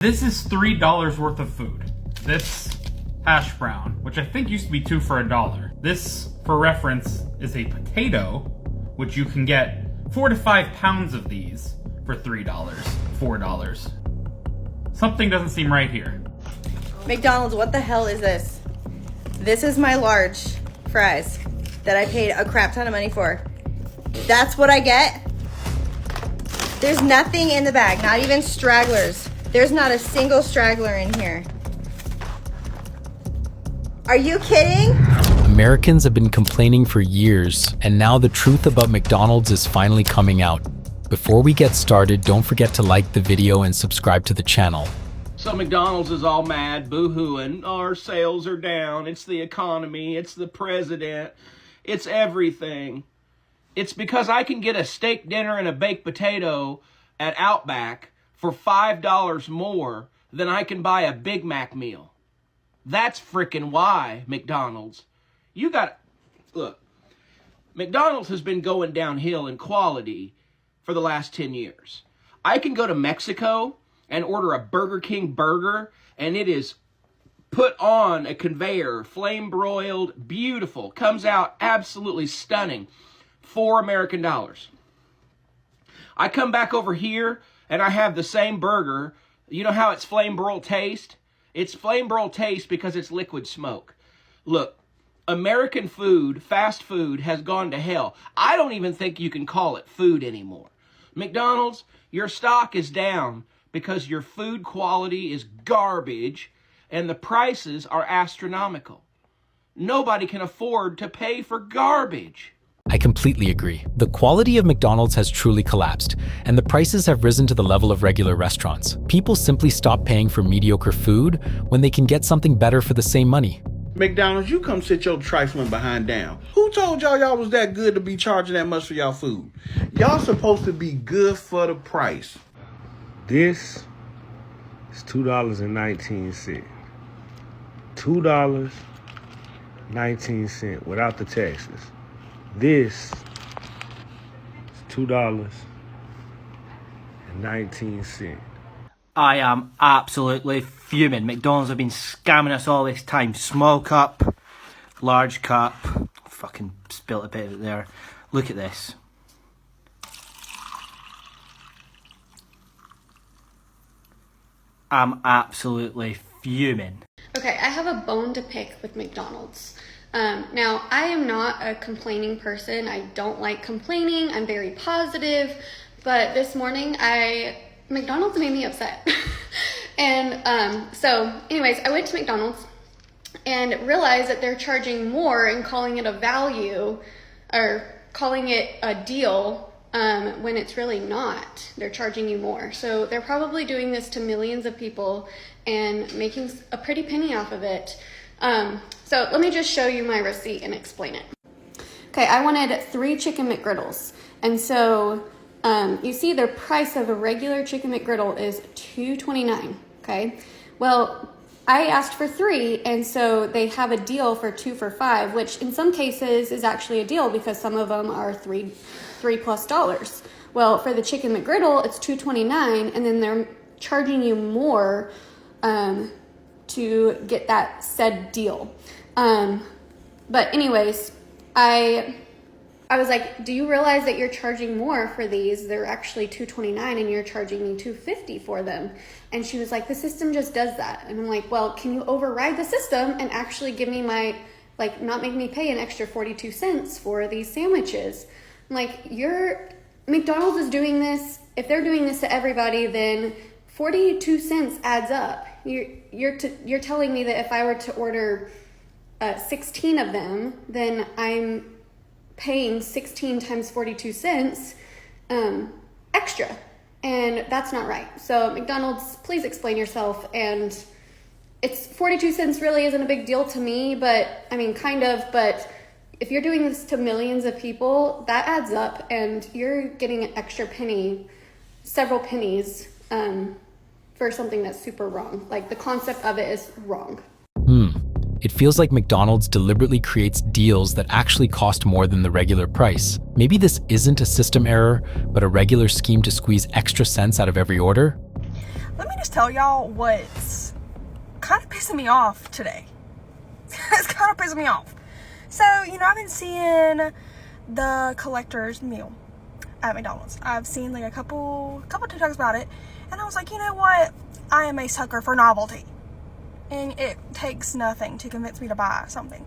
This is $3 worth of food. This hash brown, which I think used to be 2 for $1. This, for reference, is a potato, which you can get 4 to 5 pounds of these for $3, $4. Something doesn't seem right here. McDonald's, what the hell is this? This is my large fries that I paid a crap ton of money for. That's what I get? There's nothing in the bag, not even stragglers. There's not a single straggler in here. Are you kidding? Americans have been complaining for years, and now the truth about McDonald's is finally coming out. Before we get started, don't forget to like the video and subscribe to the channel. So McDonald's is all mad, boo-hooing. Our sales are down. It's the economy. It's the president. It's everything. It's because I can get a steak dinner and a baked potato at Outback for $5 more than I can buy a Big Mac meal. That's frickin' why, McDonald's. Look, McDonald's has been going downhill in quality for the last 10 years. I can go to Mexico and order a Burger King burger, and it is put on a conveyor, flame broiled, beautiful, comes out absolutely stunning, $4 American. I come back over here and I have the same burger. You know how it's flame broiled taste? It's flame broiled taste because it's liquid smoke. Look, American food, fast food, has gone to hell. I don't even think you can call it food anymore. McDonald's, your stock is down because your food quality is garbage and the prices are astronomical. Nobody can afford to pay for garbage. I completely agree. The quality of McDonald's has truly collapsed, and the prices have risen to the level of regular restaurants. People simply stop paying for mediocre food when they can get something better for the same money. McDonald's, you come sit your trifling behind down. Who told y'all was that good to be charging that much for y'all food? Y'all supposed to be good for the price. This is $2.19. $2.19 without the taxes. This is $2.19. I am absolutely fuming. McDonald's have been scamming us all this time. Small cup, large cup. Fucking spilt a bit of it there. Look at this. I'm absolutely fuming. Okay, I have a bone to pick with McDonald's. Now, I am not a complaining person. I don't like complaining. I'm very positive. But this morning, McDonald's made me upset. So anyways, I went to McDonald's and realized that they're charging more and calling it a value or calling it a deal when it's really not. They're charging you more. So they're probably doing this to millions of people and making a pretty penny off of it. So let me just show you my receipt and explain it. Okay, I wanted 3 chicken McGriddles. And so you see the price of a regular chicken McGriddle is $2.29, okay? Well, I asked for 3, and so they have a deal for 2 for $5, which in some cases is actually a deal because some of them are $3+ Well, for the chicken McGriddle, it's $2.29, and then they're charging you more to get that said deal. But anyways, I was like, do you realize that you're charging more for these? They're actually $2.29 and you're charging me $2.50 for them. And she was like, the system just does that. And I'm like, well, can you override the system and actually give me not make me pay an extra 42 cents for these sandwiches? I'm like, McDonald's is doing this. If they're doing this to everybody, then 42 cents adds up. You're telling me that if I were to order 16 of them, then I'm paying 16 times 42 cents extra, and that's not right. So McDonald's, please explain yourself. And it's 42 cents really isn't a big deal to me, but I mean kind of, but if you're doing this to millions of people, that adds up, and you're getting an extra penny, several pennies for something that's super wrong. Like, the concept of it is wrong. It feels like McDonald's deliberately creates deals that actually cost more than the regular price. Maybe this isn't a system error, but a regular scheme to squeeze extra cents out of every order? let me just tell y'all what's kind of pissing me off today. It's kind of pissing me off. So, you know, I've been seeing the collector's meal at McDonald's. I've seen like a couple TikToks about it, and I was like, you know what? I am a sucker for novelty, and it takes nothing to convince me to buy something.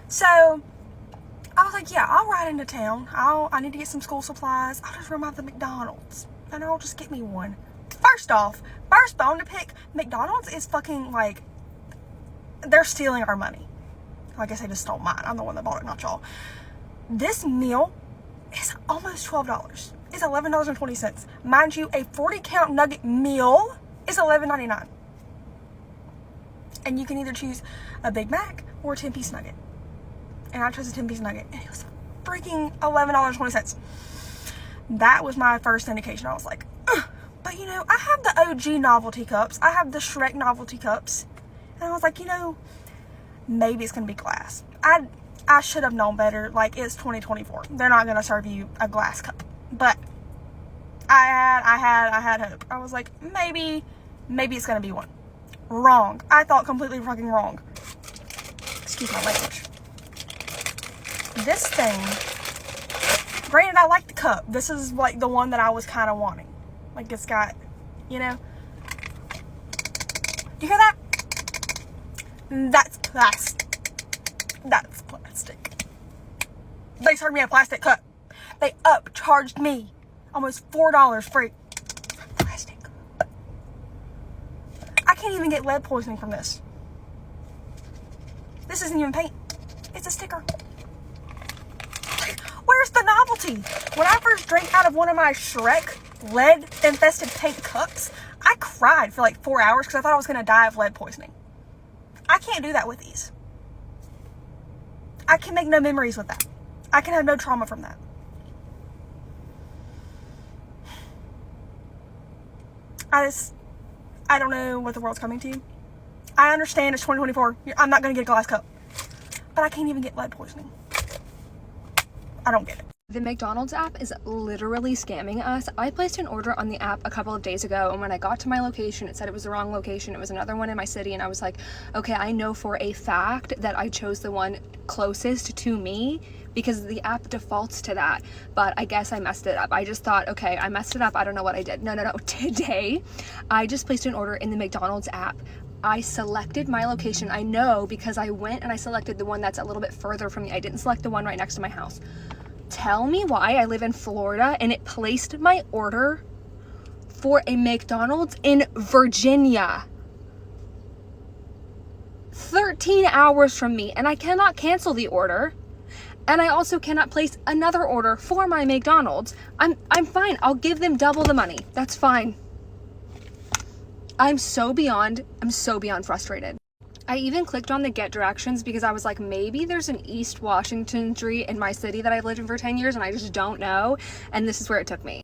So I was like, yeah, I'll ride into town. I need to get some school supplies. I'll just run by the McDonald's and I'll just get me one. First bone to pick, McDonald's is fucking like, they're stealing our money. I guess they just stole mine. I'm the one that bought it, not y'all. This meal is almost $12. It's $11.20. Mind you, a 40-count nugget meal is $11.99. And you can either choose a Big Mac or a 10-piece nugget. And I chose a 10-piece nugget, and it was freaking $11.20. That was my first indication. I was like, ugh. But you know, I have the OG novelty cups. I have the Shrek novelty cups. And I was like, you know, maybe it's going to be glass. I should have known better. Like, it's 2024. They're not going to serve you a glass cup. But I had hope. I was like, maybe it's going to be one. Wrong. I thought completely fucking wrong. Excuse my language. This thing, granted, I like the cup. This is like the one that I was kind of wanting. Like, it's got, you know. You hear that? That's plastic. That's plastic. They served me a plastic cup. They upcharged me almost $4 free. Plastic. I can't even get lead poisoning from this. This isn't even paint. It's a sticker. Where's the novelty? When I first drank out of one of my Shrek lead-infested paint cups, I cried for like 4 hours because I thought I was going to die of lead poisoning. I can't do that with these. I can make no memories with that. I can have no trauma from that. I don't know what the world's coming to. I understand it's 2024. I'm not going to get a glass cup. But I can't even get lead poisoning. I don't get it. The McDonald's app is literally scamming us. I placed an order on the app a couple of days ago, and when I got to my location, it said it was the wrong location. It was another one in my city, and I was like, okay, I know for a fact that I chose the one closest to me because the app defaults to that, but I guess I messed it up. I just thought, okay, I messed it up. I don't know what I did. No. Today, I just placed an order in the McDonald's app. I selected my location. I know because I went and I selected the one that's a little bit further from me. I didn't select the one right next to my house. Tell me why I live in Florida and it placed my order for a McDonald's in Virginia. 13 hours from me, and I cannot cancel the order. And I also cannot place another order for my McDonald's. I'm fine. I'll give them double the money. That's fine. I'm so beyond frustrated. I even clicked on the get directions because I was like, maybe there's an East Washington Street in my city that I've lived in for 10 years and I just don't know. And this is where it took me.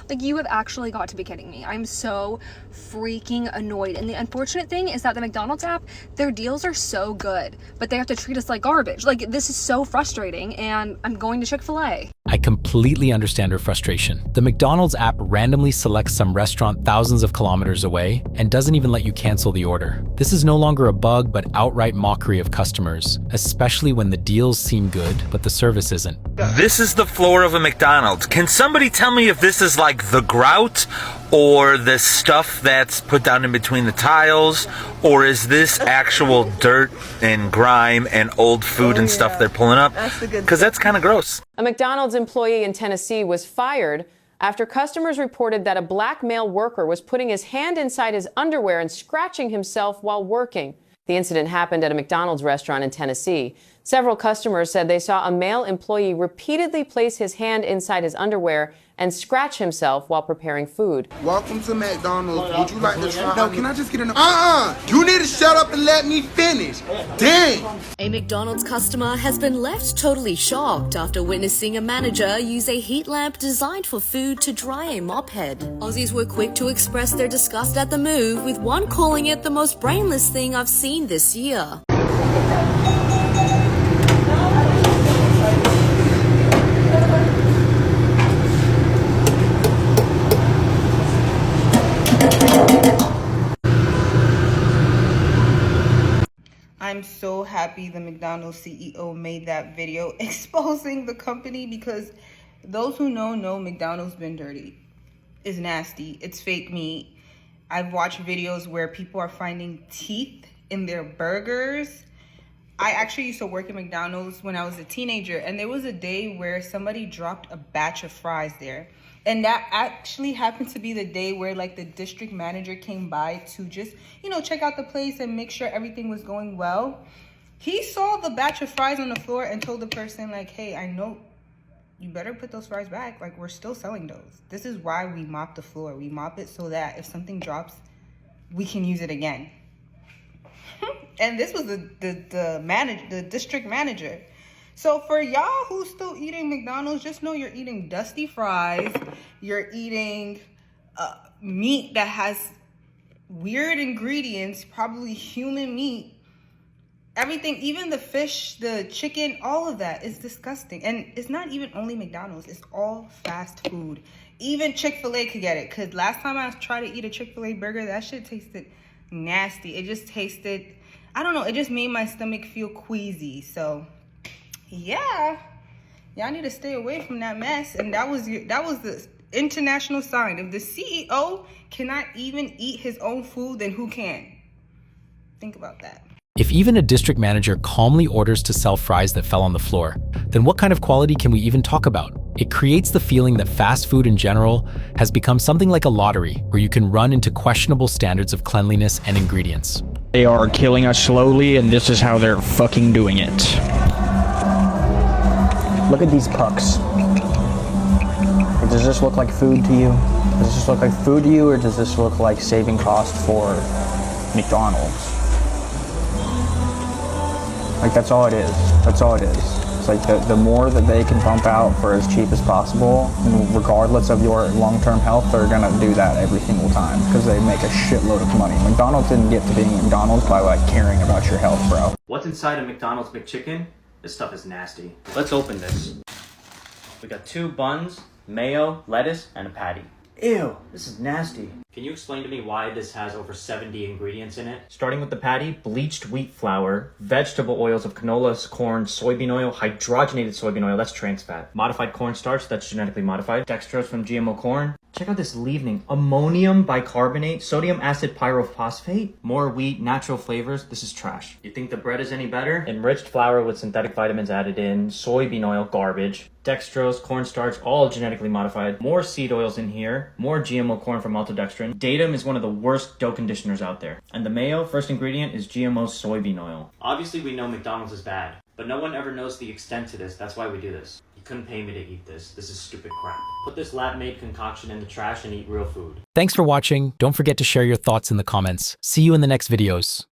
Like, you have actually got to be kidding me. I'm so freaking annoyed. And the unfortunate thing is that the McDonald's app, their deals are so good, but they have to treat us like garbage. Like, this is so frustrating, and I'm going to Chick-fil-A. I completely understand her frustration. The McDonald's app randomly selects some restaurant thousands of kilometers away and doesn't even let you cancel the order. This is no longer a bug, but outright mockery of customers, especially when the deals seem good, but the service isn't. This is the floor of a McDonald's. Can somebody tell me if this is like the grout or the stuff that's put down in between the tiles, or is this actual dirt and grime and old food and stuff they're pulling up? Because that's kind of gross. A McDonald's employee in Tennessee was fired after customers reported that a black male worker was putting his hand inside his underwear and scratching himself while working. The incident happened at a McDonald's restaurant in Tennessee. Several customers said they saw a male employee repeatedly place his hand inside his underwear and scratch himself while preparing food. Welcome to McDonald's. Would you like to try? No, can I just get an... You need to shut up and let me finish. Dang! A McDonald's customer has been left totally shocked after witnessing a manager use a heat lamp designed for food to dry a mop head. Aussies were quick to express their disgust at the move, with one calling it the most brainless thing I've seen this year. I'm so happy the McDonald's CEO made that video exposing the company, because those who know McDonald's been dirty. It's nasty. It's fake meat. I've watched videos where people are finding teeth in their burgers. I actually used to work at McDonald's when I was a teenager, and there was a day where somebody dropped a batch of fries there. And that actually happened to be the day where like the district manager came by to just, you know, check out the place and make sure everything was going well. He saw the batch of fries on the floor and told the person like, hey, I know you better put those fries back. Like, we're still selling those. This is why we mop the floor. We mop it so that if something drops, we can use it again. And this was the district manager. So for y'all who's still eating McDonald's, just know you're eating dusty fries. You're eating meat that has weird ingredients, probably human meat. Everything, even the fish, the chicken, all of that is disgusting. And it's not even only McDonald's. It's all fast food. Even Chick-fil-A could get it. Because last time I tried to eat a Chick-fil-A burger, that shit tasted nasty. It just tasted, I don't know, it just made my stomach feel queasy. So yeah, y'all need to stay away from that mess. And that was the international sign. If the CEO cannot even eat his own food, then who can? Think about that. If even a district manager calmly orders to sell fries that fell on the floor, then what kind of quality can we even talk about? It creates the feeling that fast food in general has become something like a lottery where you can run into questionable standards of cleanliness and ingredients. They are killing us slowly, and this is how they're fucking doing it. Look at these pucks. Does this look like food to you? Does this look like food to you, or does this look like saving cost for McDonald's? Like, that's all it is. That's all it is. It's like the more that they can pump out for as cheap as possible, regardless of your long-term health, they're gonna do that every single time because they make a shitload of money. McDonald's didn't get to being McDonald's by like caring about your health, bro. What's inside a McDonald's McChicken? This stuff is nasty. Let's open this. We got 2 buns, mayo, lettuce, and a patty. Ew, this is nasty. Can you explain to me why this has over 70 ingredients in it? Starting with the patty, bleached wheat flour, vegetable oils of canola, corn, soybean oil, hydrogenated soybean oil, that's trans fat, modified cornstarch, that's genetically modified, dextrose from GMO corn. Check out this leavening, ammonium bicarbonate, sodium acid pyrophosphate, more wheat, natural flavors. This is trash. You think the bread is any better? Enriched flour with synthetic vitamins added in, soybean oil, garbage, dextrose, cornstarch, all genetically modified, more seed oils in here, more GMO corn from maltodextrin. Datum is one of the worst dough conditioners out there. And the mayo, first ingredient, is GMO soybean oil. Obviously we know McDonald's is bad, but no one ever knows the extent to this. That's why we do this. You couldn't pay me to eat this. This is stupid crap. Put this lab-made concoction in the trash and eat real food. Thanks for watching. Don't forget to share your thoughts in the comments. See you in the next videos.